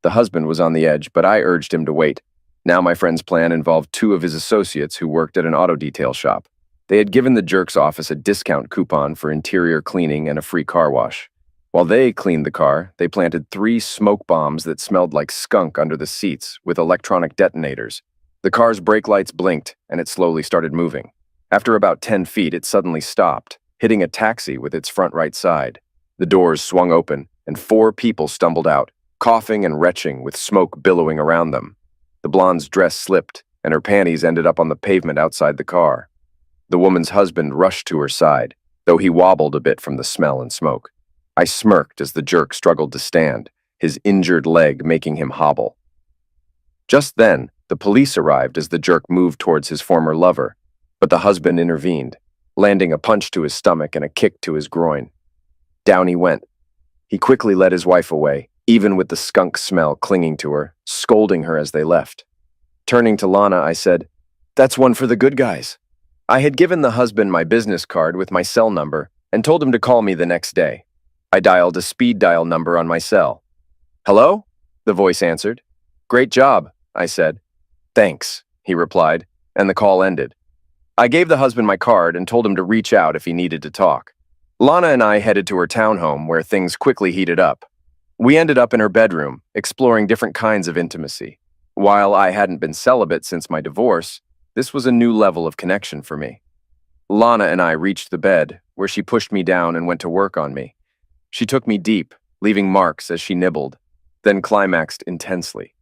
The husband was on the edge, but I urged him to wait. Now my friend's plan involved 2 of his associates who worked at an auto detail shop. They had given the jerk's office a discount coupon for interior cleaning and a free car wash. While they cleaned the car, they planted 3 smoke bombs that smelled like skunk under the seats with electronic detonators. The car's brake lights blinked, and it slowly started moving. After about 10 feet, it suddenly stopped, hitting a taxi with its front right side. The doors swung open, and 4 people stumbled out, coughing and retching with smoke billowing around them. The blonde's dress slipped, and her panties ended up on the pavement outside the car. The woman's husband rushed to her side, though he wobbled a bit from the smell and smoke. I smirked as the jerk struggled to stand, his injured leg making him hobble. Just then, the police arrived as the jerk moved towards his former lover, but the husband intervened, landing a punch to his stomach and a kick to his groin. Down he went. He quickly led his wife away, even with the skunk smell clinging to her, scolding her as they left. Turning to Lana, I said, "That's one for the good guys." I had given the husband my business card with my cell number and told him to call me the next day. I dialed a speed dial number on my cell. "Hello?" the voice answered. "Great job," I said. "Thanks," he replied, and the call ended. I gave the husband my card and told him to reach out if he needed to talk. Lana and I headed to her townhome where things quickly heated up. We ended up in her bedroom, exploring different kinds of intimacy. While I hadn't been celibate since my divorce, this was a new level of connection for me. Lana and I reached the bed, where she pushed me down and went to work on me. She took me deep, leaving marks as she nibbled, then climaxed intensely.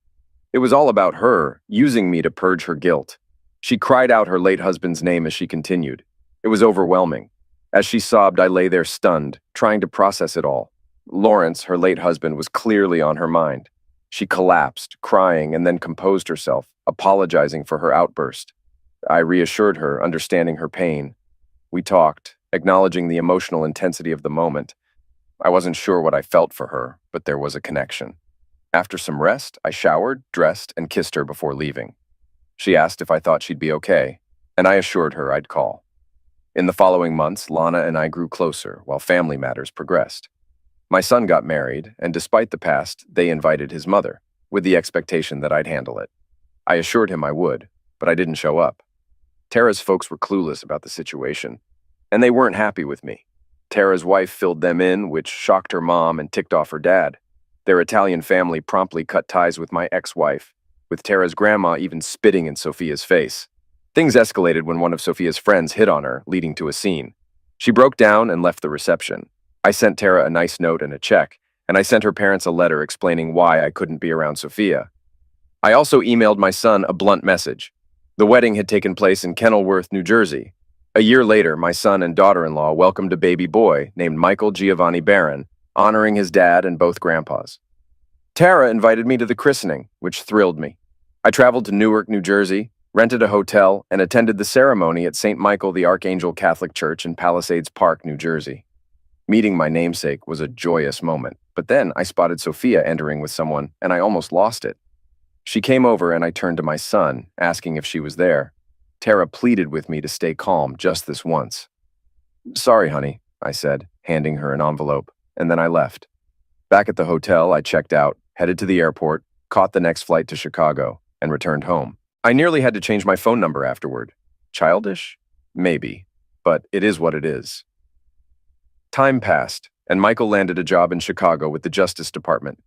It was all about her, using me to purge her guilt. She cried out her late husband's name as she continued. It was overwhelming. As she sobbed, I lay there stunned, trying to process it all. Lawrence, her late husband, was clearly on her mind. She collapsed, crying, and then composed herself, apologizing for her outburst. I reassured her, understanding her pain. We talked, acknowledging the emotional intensity of the moment. I wasn't sure what I felt for her, but there was a connection. After some rest, I showered, dressed, and kissed her before leaving. She asked if I thought she'd be okay, and I assured her I'd call. In the following months, Lana and I grew closer while family matters progressed. My son got married, and despite the past, they invited his mother, with the expectation that I'd handle it. I assured him I would, but I didn't show up. Tara's folks were clueless about the situation, and they weren't happy with me. Tara's wife filled them in, which shocked her mom and ticked off her dad. Their Italian family promptly cut ties with my ex-wife, with Tara's grandma even spitting in Sophia's face. Things escalated when one of Sophia's friends hit on her, leading to a scene. She broke down and left the reception. I sent Tara a nice note and a check, and I sent her parents a letter explaining why I couldn't be around Sophia. I also emailed my son a blunt message. The wedding had taken place in Kenilworth, New Jersey. A year later, my son and daughter-in-law welcomed a baby boy named Michael Giovanni Barron, honoring his dad and both grandpas. Tara invited me to the christening, which thrilled me. I traveled to Newark, New Jersey, rented a hotel, and attended the ceremony at St. Michael the Archangel Catholic Church in Palisades Park, New Jersey. Meeting my namesake was a joyous moment, but then I spotted Sophia entering with someone, and I almost lost it. She came over and I turned to my son, asking if she was there. Tara pleaded with me to stay calm just this once. "Sorry, honey," I said, handing her an envelope, and then I left. Back at the hotel, I checked out, headed to the airport, caught the next flight to Chicago, and returned home. I nearly had to change my phone number afterward. Childish? Maybe, but it is what it is. Time passed, and Michael landed a job in Chicago with the Justice Department.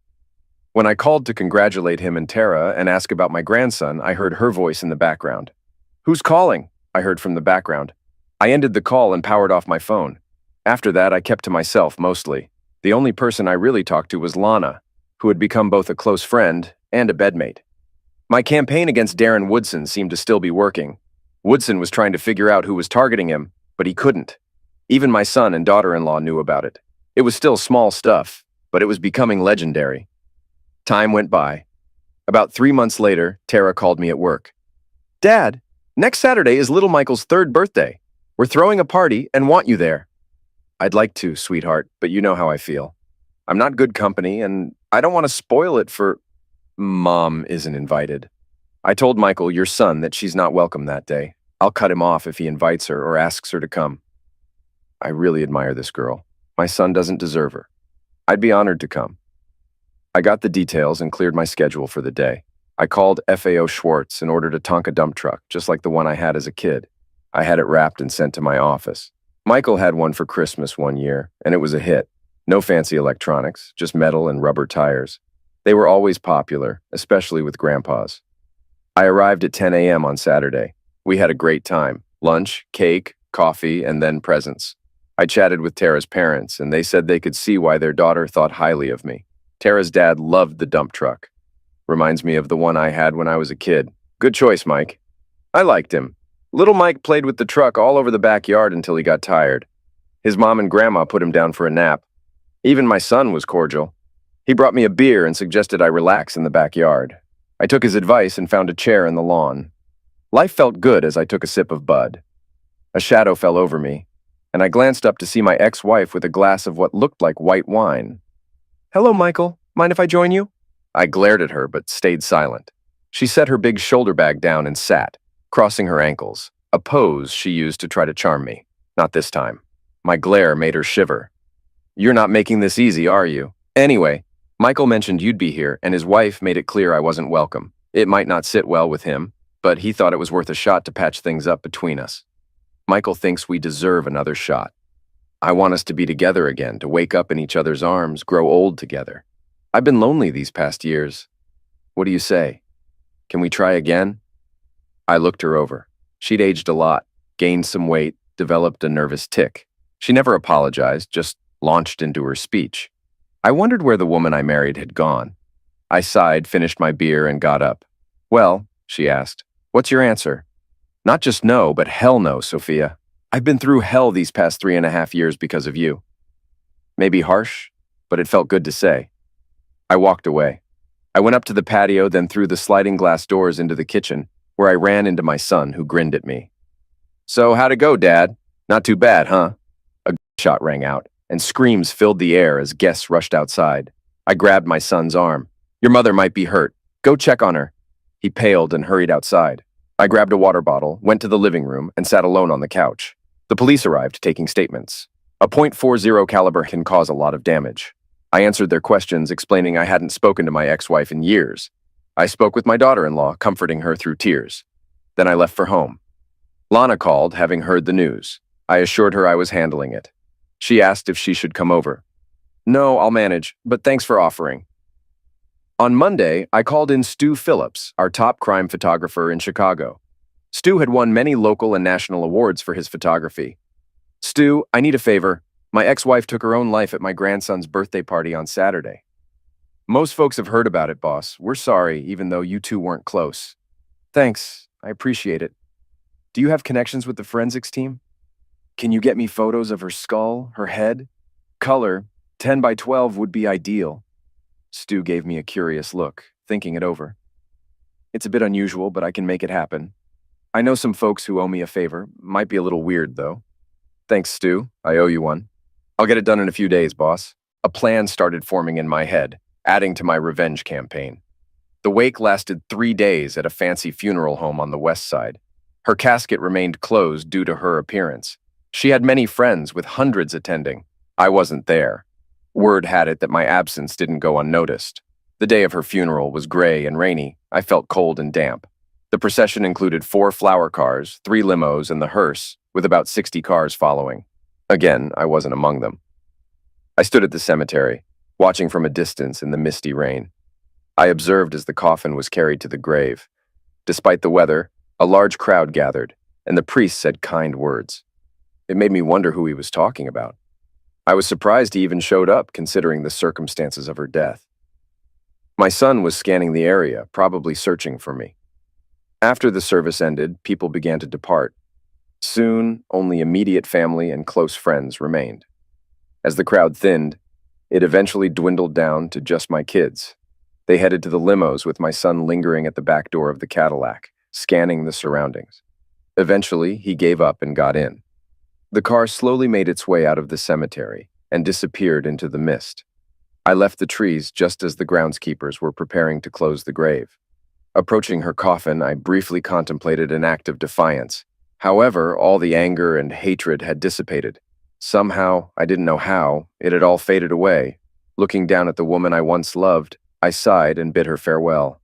When I called to congratulate him and Tara and ask about my grandson, I heard her voice in the background. "Who's calling?" I heard from the background. I ended the call and powered off my phone. After that, I kept to myself mostly. The only person I really talked to was Lana, who had become both a close friend and a bedmate. My campaign against Darren Woodson seemed to still be working. Woodson was trying to figure out who was targeting him, but he couldn't. Even my son and daughter-in-law knew about it. It was still small stuff, but it was becoming legendary. Time went by. About 3 months later, Tara called me at work. "Dad, next Saturday is little Michael's 3rd birthday. We're throwing a party and want you there." "I'd like to, sweetheart, but you know how I feel. I'm not good company, and I don't want to spoil it for—" "Mom isn't invited. I told Michael, your son, that she's not welcome that day. I'll cut him off if he invites her or asks her to come." "I really admire this girl. My son doesn't deserve her. I'd be honored to come." I got the details and cleared my schedule for the day. I called FAO Schwartz and ordered a Tonka dump truck, just like the one I had as a kid. I had it wrapped and sent to my office. Michael had one for Christmas one year, and it was a hit. No fancy electronics, just metal and rubber tires. They were always popular, especially with grandpas. I arrived at 10 a.m. on Saturday. We had a great time. Lunch, cake, coffee, and then presents. I chatted with Tara's parents, and they said they could see why their daughter thought highly of me. Tara's dad loved the dump truck. Reminds me of the one I had when I was a kid. Good choice, Mike. I liked him. Little Mike played with the truck all over the backyard until he got tired. His mom and grandma put him down for a nap. Even my son was cordial. He brought me a beer and suggested I relax in the backyard. I took his advice and found a chair in the lawn. Life felt good as I took a sip of Bud. A shadow fell over me, and I glanced up to see my ex-wife with a glass of what looked like white wine. "Hello, Michael. Mind if I join you?" I glared at her but stayed silent. She set her big shoulder bag down and sat, crossing her ankles, a pose she used to try to charm me. Not this time. My glare made her shiver. "You're not making this easy, are you? Anyway, Michael mentioned you'd be here, and his wife made it clear I wasn't welcome. It might not sit well with him, but he thought it was worth a shot to patch things up between us. Michael thinks we deserve another shot. I want us to be together again, to wake up in each other's arms, grow old together. I've been lonely these past years. What do you say? Can we try again?" I looked her over. She'd aged a lot, gained some weight, developed a nervous tic. She never apologized, just launched into her speech. I wondered where the woman I married had gone. I sighed, finished my beer, and got up. "Well," she asked, "what's your answer?" "Not just no, but hell no, Sophia. I've been through hell these past 3.5 years because of you." Maybe harsh, but it felt good to say. I walked away. I went up to the patio, then through the sliding glass doors into the kitchen, where I ran into my son, who grinned at me. "So how'd it go, Dad? Not too bad, huh?" A gunshot rang out, and screams filled the air as guests rushed outside. I grabbed my son's arm. "Your mother might be hurt. Go check on her." He paled and hurried outside. I grabbed a water bottle, went to the living room, and sat alone on the couch. The police arrived, taking statements. A .40 caliber can cause a lot of damage. I answered their questions, explaining I hadn't spoken to my ex-wife in years. I spoke with my daughter-in-law, comforting her through tears. Then I left for home. Lana called, having heard the news. I assured her I was handling it. She asked if she should come over. No, I'll manage, but thanks for offering. On Monday, I called in Stu Phillips, our top crime photographer in Chicago. Stu had won many local and national awards for his photography. Stu, I need a favor. My ex-wife took her own life at my grandson's birthday party on Saturday. Most folks have heard about it, boss. We're sorry, even though you two weren't close. Thanks. I appreciate it. Do you have connections with the forensics team? Can you get me photos of her skull, her head? Color, 10 by 12 would be ideal. Stu gave me a curious look, thinking it over. It's a bit unusual, but I can make it happen. I know some folks who owe me a favor. Might be a little weird, though. Thanks, Stu. I owe you one. I'll get it done in a few days, boss. A plan started forming in my head, adding to my revenge campaign. The wake lasted 3 days at a fancy funeral home on the west side. Her casket remained closed due to her appearance. She had many friends, with hundreds attending. I wasn't there. Word had it that my absence didn't go unnoticed. The day of her funeral was gray and rainy. I felt cold and damp. The procession included 4 flower cars, 3 limos, and the hearse, with about 60 cars following. Again, I wasn't among them. I stood at the cemetery, watching from a distance in the misty rain. I observed as the coffin was carried to the grave. Despite the weather, a large crowd gathered, and the priest said kind words. It made me wonder who he was talking about. I was surprised he even showed up, considering the circumstances of her death. My son was scanning the area, probably searching for me. After the service ended, people began to depart. Soon, only immediate family and close friends remained. As the crowd thinned, it eventually dwindled down to just my kids. They headed to the limos with my son lingering at the back door of the Cadillac, scanning the surroundings. Eventually, he gave up and got in. The car slowly made its way out of the cemetery and disappeared into the mist. I left the trees just as the groundskeepers were preparing to close the grave. Approaching her coffin, I briefly contemplated an act of defiance. However, all the anger and hatred had dissipated. Somehow, I didn't know how, it had all faded away. Looking down at the woman I once loved, I sighed and bid her farewell.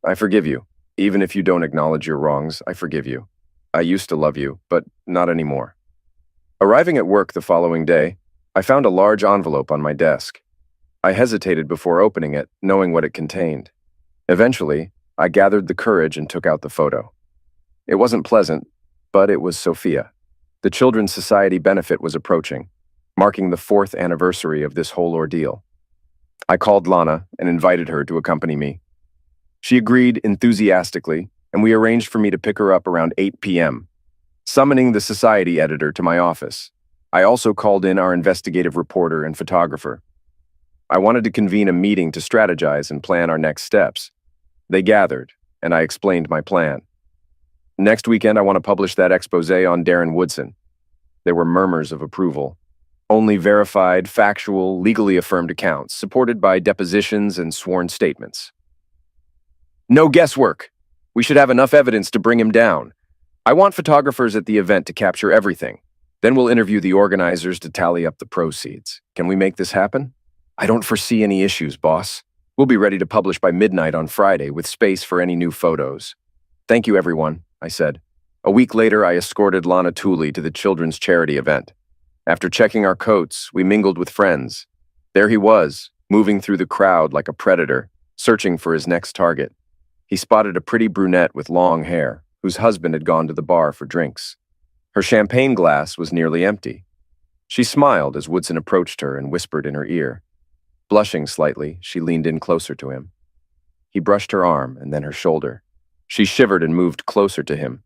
I forgive you. Even if you don't acknowledge your wrongs, I forgive you. I used to love you, but not anymore. Arriving at work the following day, I found a large envelope on my desk. I hesitated before opening it, knowing what it contained. Eventually, I gathered the courage and took out the photo. It wasn't pleasant, but it was Sophia. The Children's Society benefit was approaching, marking the 4th anniversary of this whole ordeal. I called Lana and invited her to accompany me. She agreed enthusiastically, and we arranged for me to pick her up around 8 p.m., summoning the Society editor to my office. I also called in our investigative reporter and photographer. I wanted to convene a meeting to strategize and plan our next steps. They gathered, and I explained my plan. Next weekend, I want to publish that expose on Darren Woodson. There were murmurs of approval. Only verified, factual, legally affirmed accounts, supported by depositions and sworn statements. No guesswork. We should have enough evidence to bring him down. I want photographers at the event to capture everything. Then we'll interview the organizers to tally up the proceeds. Can we make this happen? I don't foresee any issues, boss. We'll be ready to publish by midnight on Friday with space for any new photos. Thank you, everyone, I said. A week later, I escorted Lana Tooley to the children's charity event. After checking our coats, we mingled with friends. There he was, moving through the crowd like a predator, searching for his next target. He spotted a pretty brunette with long hair, whose husband had gone to the bar for drinks. Her champagne glass was nearly empty. She smiled as Woodson approached her and whispered in her ear. Blushing slightly, she leaned in closer to him. He brushed her arm and then her shoulder. She shivered and moved closer to him.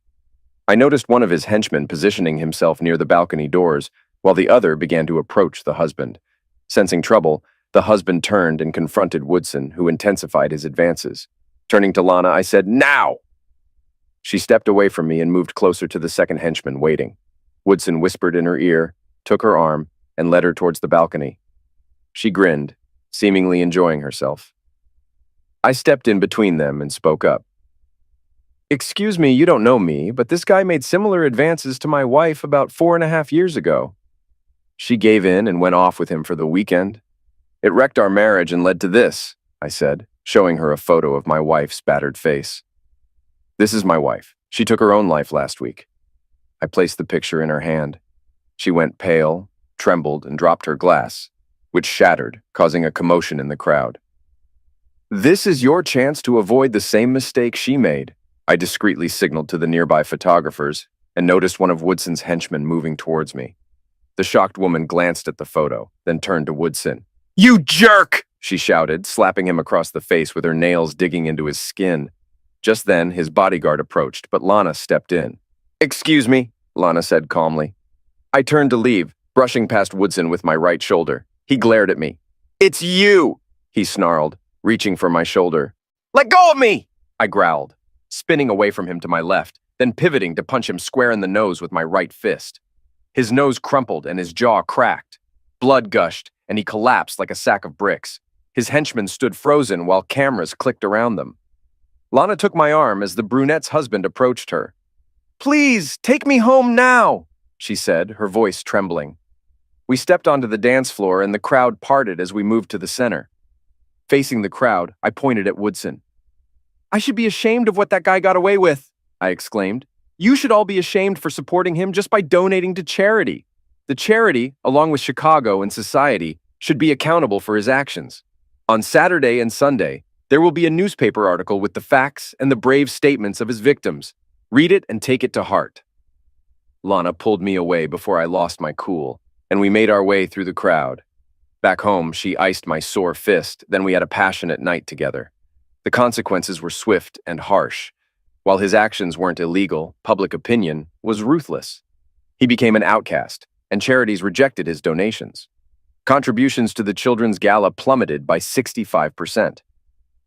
I noticed one of his henchmen positioning himself near the balcony doors, while the other began to approach the husband. Sensing trouble, the husband turned and confronted Woodson, who intensified his advances. Turning to Lana, I said, "Now!" She stepped away from me and moved closer to the second henchman, waiting. Woodson whispered in her ear, took her arm, and led her towards the balcony. She grinned, seemingly enjoying herself. I stepped in between them and spoke up. "Excuse me, you don't know me, but this guy made similar advances to my wife about 4.5 years ago." She gave in and went off with him for the weekend. "It wrecked our marriage and led to this," I said, showing her a photo of my wife's battered face. "This is my wife. She took her own life last week. I placed the picture in her hand. She went pale, trembled, and dropped her glass, which shattered, causing a commotion in the crowd. "This is your chance to avoid the same mistake she made," I discreetly signaled to the nearby photographers and noticed one of Woodson's henchmen moving towards me. The shocked woman glanced at the photo, then turned to Woodson. "You jerk!" she shouted, slapping him across the face with her nails digging into his skin. Just then, his bodyguard approached, but Lana stepped in. "Excuse me," Lana said calmly. I turned to leave, brushing past Woodson with my right shoulder. He glared at me. "It's you!" he snarled, reaching for my shoulder. "Let go of me!" I growled, spinning away from him to my left, then pivoting to punch him square in the nose with my right fist. His nose crumpled and his jaw cracked. Blood gushed, and he collapsed like a sack of bricks. His henchmen stood frozen while cameras clicked around them. Lana took my arm as the brunette's husband approached her. "Please, take me home now," she said, her voice trembling. We stepped onto the dance floor and the crowd parted as we moved to the center. Facing the crowd, I pointed at Woodson. "I should be ashamed of what that guy got away with," I exclaimed. "You should all be ashamed for supporting him just by donating to charity. The charity, along with Chicago and society, should be accountable for his actions. On Saturday and Sunday, there will be a newspaper article with the facts and the brave statements of his victims. Read it and take it to heart." Lana pulled me away before I lost my cool, and we made our way through the crowd. Back home, she iced my sore fist, then we had a passionate night together. The consequences were swift and harsh. While his actions weren't illegal, public opinion was ruthless. He became an outcast, and charities rejected his donations. Contributions to the Children's Gala plummeted by 65%.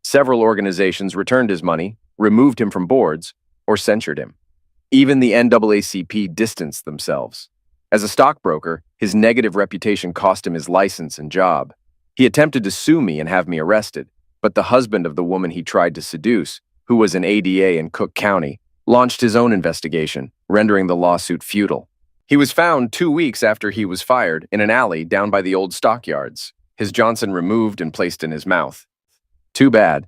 Several organizations returned his money, removed him from boards, or censured him. Even the NAACP distanced themselves. As a stockbroker, his negative reputation cost him his license and job. He attempted to sue me and have me arrested, but the husband of the woman he tried to seduce, who was an ADA in Cook County, launched his own investigation, rendering the lawsuit futile. He was found 2 weeks after he was fired in an alley down by the old stockyards, his Johnson removed and placed in his mouth. Too bad.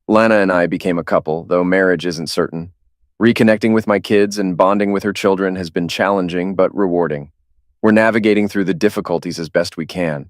Lana and I became a couple, though marriage isn't certain. Reconnecting with my kids and bonding with her children has been challenging but rewarding. We're navigating through the difficulties as best we can,